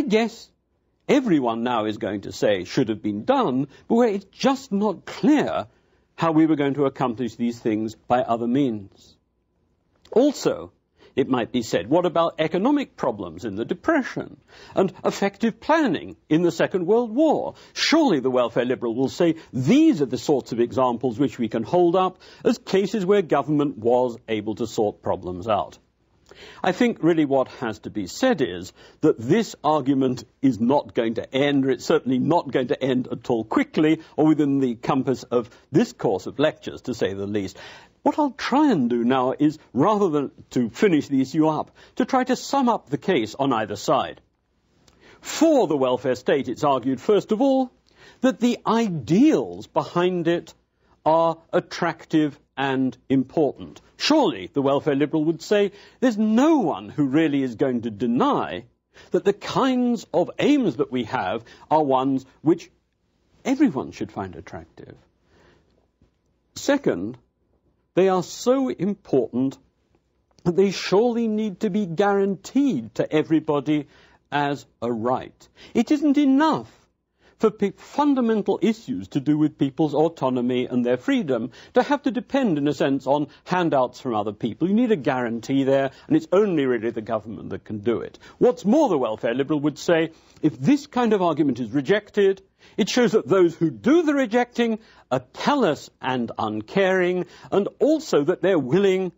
I guess everyone now is going to say should have been done, but where it's just not clear how we were going to accomplish these things by other means. Also, it might be said, what about economic problems in the Depression and effective planning in the Second World War? Surely the welfare liberal will say these are the sorts of examples which we can hold up as cases where government was able to sort problems out. I think really what has to be said is that this argument is not going to end, or it's certainly not going to end at all quickly or within the compass of this course of lectures, to say the least. What I'll try and do now is, rather than to finish the issue up, to try to sum up the case on either side. For the welfare state, it's argued, first of all, that the ideals behind it are attractive and important. Surely, the welfare liberal would say, there's no one who really is going to deny that the kinds of aims that we have are ones which everyone should find attractive. Second, they are so important that they surely need to be guaranteed to everybody as a right. It isn't enough for fundamental issues to do with people's autonomy and their freedom to have to depend, in a sense, on handouts from other people. You need a guarantee there, and it's only really the government that can do it. What's more, the welfare liberal would say, if this kind of argument is rejected, it shows that those who do the rejecting are callous and uncaring, and also that they're willing,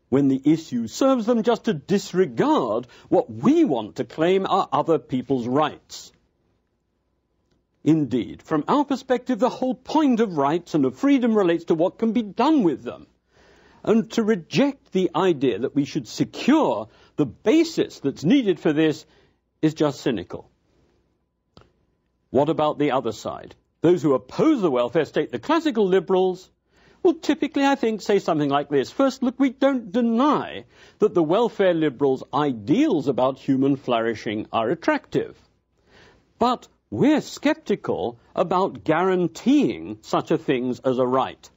when the issue serves them, just to disregard what we want to claim are other people's rights. Indeed, from our perspective, the whole point of rights and of freedom relates to what can be done with them. And to reject the idea that we should secure the basis that's needed for this is just cynical. What about the other side? Those who oppose the welfare state, the classical liberals, will typically, I think, say something like this. First, look, we don't deny that the welfare liberals' ideals about human flourishing are attractive. But we're sceptical about guaranteeing such a thing as a right.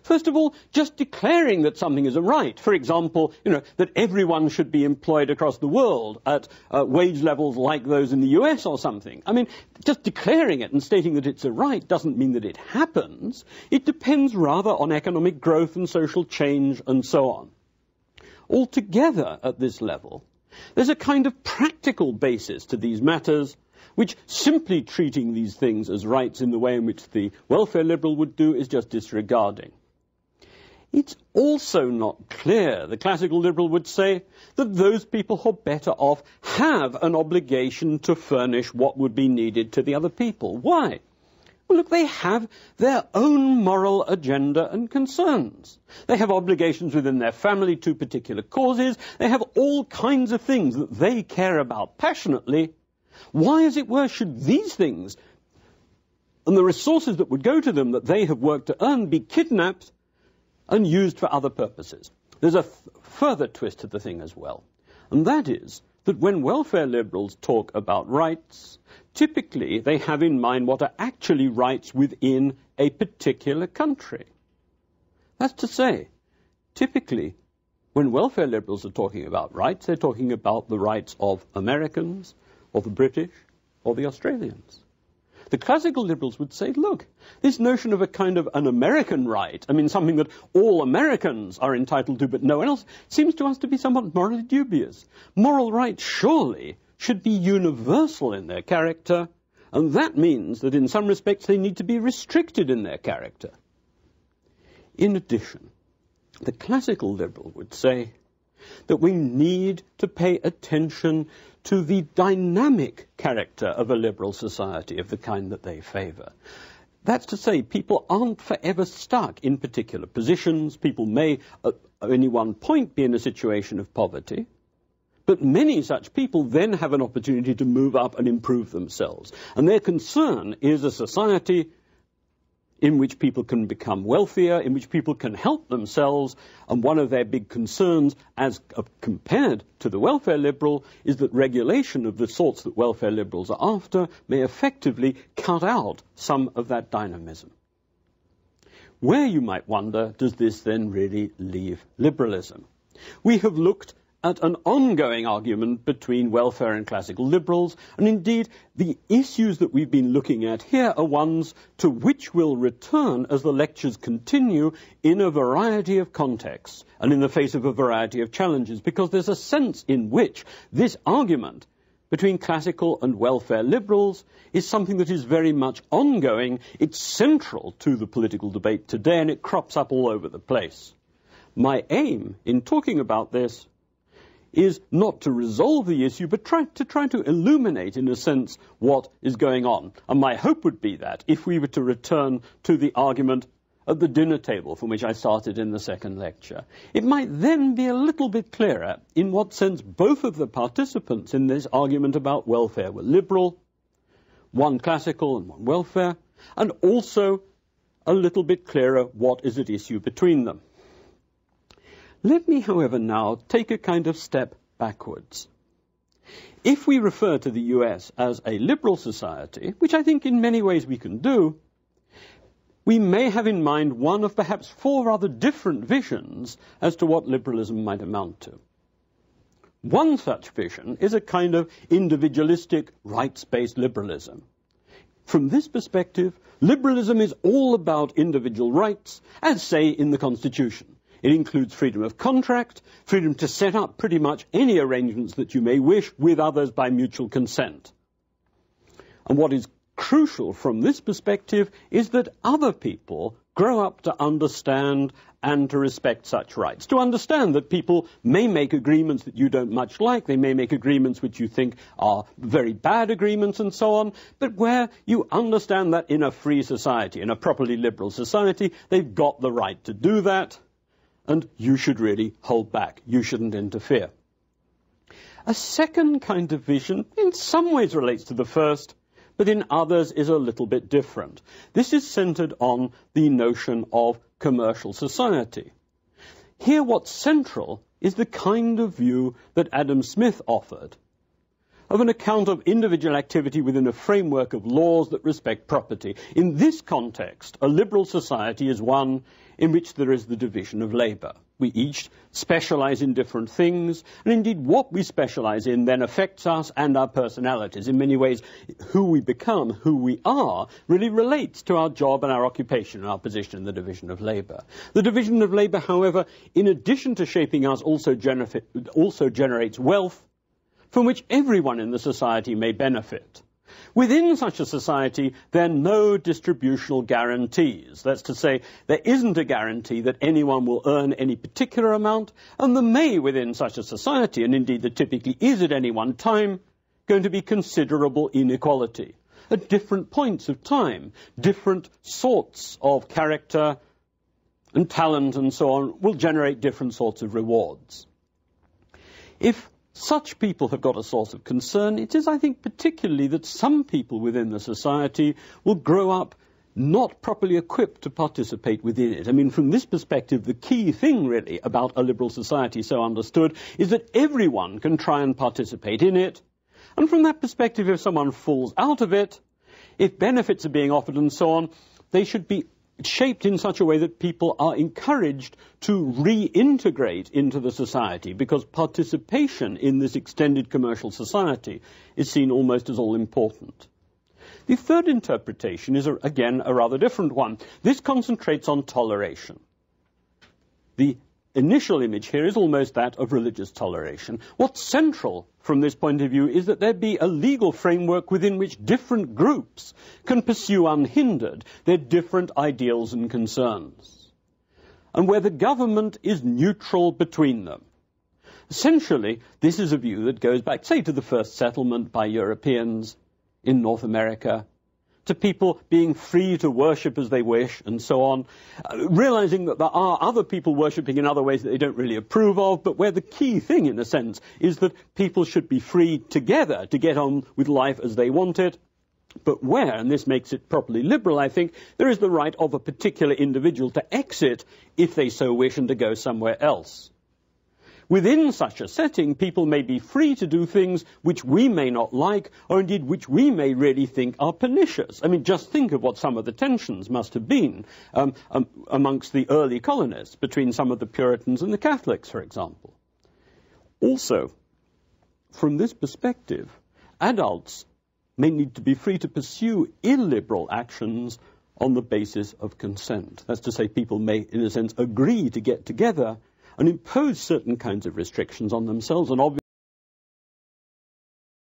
First of all, just declaring that something is a right, for example, that everyone should be employed across the world at wage levels like those in the US or something. I mean, just declaring it and stating that it's a right doesn't mean that it happens. It depends rather on economic growth and social change and so on. Altogether, at this level, there's a kind of practical basis to these matters, which simply treating these things as rights in the way in which the welfare liberal would do is just disregarding. It's also not clear, the classical liberal would say, that those people who are better off have an obligation to furnish what would be needed to the other people. Why? Well, look, they have their own moral agenda and concerns. They have obligations within their family to particular causes. They have all kinds of things that they care about passionately. Why, as it were, should these things and the resources that would go to them that they have worked to earn be kidnapped and used for other purposes? There's a further twist to the thing as well, and that is that when welfare liberals talk about rights, typically they have in mind what are actually rights within a particular country. That's to say, typically, when welfare liberals are talking about rights, they're talking about the rights of Americans, or the British, or the Australians. The classical liberals would say, look, this notion of a kind of an American right, I mean something that all Americans are entitled to but no one else, seems to us to be somewhat morally dubious. Moral rights surely should be universal in their character, and that means that in some respects they need to be restricted in their character. In addition, the classical liberal would say that we need to pay attention to the dynamic character of a liberal society of the kind that they favour. That's to say, people aren't forever stuck in particular positions. People may at any one point be in a situation of poverty, but many such people then have an opportunity to move up and improve themselves. And their concern is a society in which people can become wealthier, in which people can help themselves, and one of their big concerns, as compared to the welfare liberal, is that regulation of the sorts that welfare liberals are after may effectively cut out some of that dynamism. Where, you might wonder, does this then really leave liberalism? We have looked at an ongoing argument between welfare and classical liberals, and indeed the issues that we've been looking at here are ones to which we'll return as the lectures continue in a variety of contexts and in the face of a variety of challenges, because there's a sense in which this argument between classical and welfare liberals is something that is very much ongoing. It's central to the political debate today, and it crops up all over the place. My aim in talking about this is not to resolve the issue, but try to illuminate, in a sense, what is going on. And my hope would be that if we were to return to the argument at the dinner table from which I started in the second lecture, it might then be a little bit clearer in what sense both of the participants in this argument about welfare were liberal, one classical and one welfare, and also a little bit clearer what is at issue between them. Let me, however, now take a kind of step backwards. If we refer to the US as a liberal society, which I think in many ways we can do, we may have in mind one of perhaps four rather different visions as to what liberalism might amount to. One such vision is a kind of individualistic, rights-based liberalism. From this perspective, liberalism is all about individual rights, as say in the Constitution. It includes freedom of contract, freedom to set up pretty much any arrangements that you may wish with others by mutual consent. And what is crucial from this perspective is that other people grow up to understand and to respect such rights, to understand that people may make agreements that you don't much like, they may make agreements which you think are very bad agreements and so on, but where you understand that in a free society, in a properly liberal society, they've got the right to do that, and you should really hold back. You shouldn't interfere. A second kind of vision in some ways relates to the first, but in others is a little bit different. This is centered on the notion of commercial society. Here what's central is the kind of view that Adam Smith offered of an account of individual activity within a framework of laws that respect property. In this context, a liberal society is one in which there is the division of labour. We each specialize in different things, and indeed what we specialize in then affects us and our personalities. In many ways, who we become, who we are, really relates to our job and our occupation and our position in the division of labour. The division of labour, however, in addition to shaping us, also generates wealth from which everyone in the society may benefit. Within such a society, there are no distributional guarantees. That's to say, there isn't a guarantee that anyone will earn any particular amount, and there may, within such a society, and indeed there typically is at any one time, going to be considerable inequality. At different points of time, different sorts of character and talent and so on will generate different sorts of rewards. If such people have got a source of concern, it is, I think, particularly that some people within the society will grow up not properly equipped to participate within it. I mean, from this perspective, the key thing, really, about a liberal society so understood is that everyone can try and participate in it. And from that perspective, if someone falls out of it, if benefits are being offered and so on, they should be shaped in such a way that people are encouraged to reintegrate into the society, because participation in this extended commercial society is seen almost as all important. The third interpretation is, again, a rather different one. This concentrates on toleration. The initial image here is almost that of religious toleration. What's central from this point of view is that there be a legal framework within which different groups can pursue unhindered their different ideals and concerns, and where the government is neutral between them. Essentially, this is a view that goes back, say, to the first settlement by Europeans in North America, to people being free to worship as they wish and so on, realizing that there are other people worshipping in other ways that they don't really approve of, but where the key thing, in a sense, is that people should be free together to get on with life as they want it, but where, and this makes it properly liberal, I think, there is the right of a particular individual to exit if they so wish and to go somewhere else. Within such a setting, people may be free to do things which we may not like, or indeed which we may really think are pernicious. I mean, just think of what some of the tensions must have been amongst the early colonists, between some of the Puritans and the Catholics, for example. Also, from this perspective, adults may need to be free to pursue illiberal actions on the basis of consent. That's to say, people may, in a sense, agree to get together and impose certain kinds of restrictions on themselves, and obviously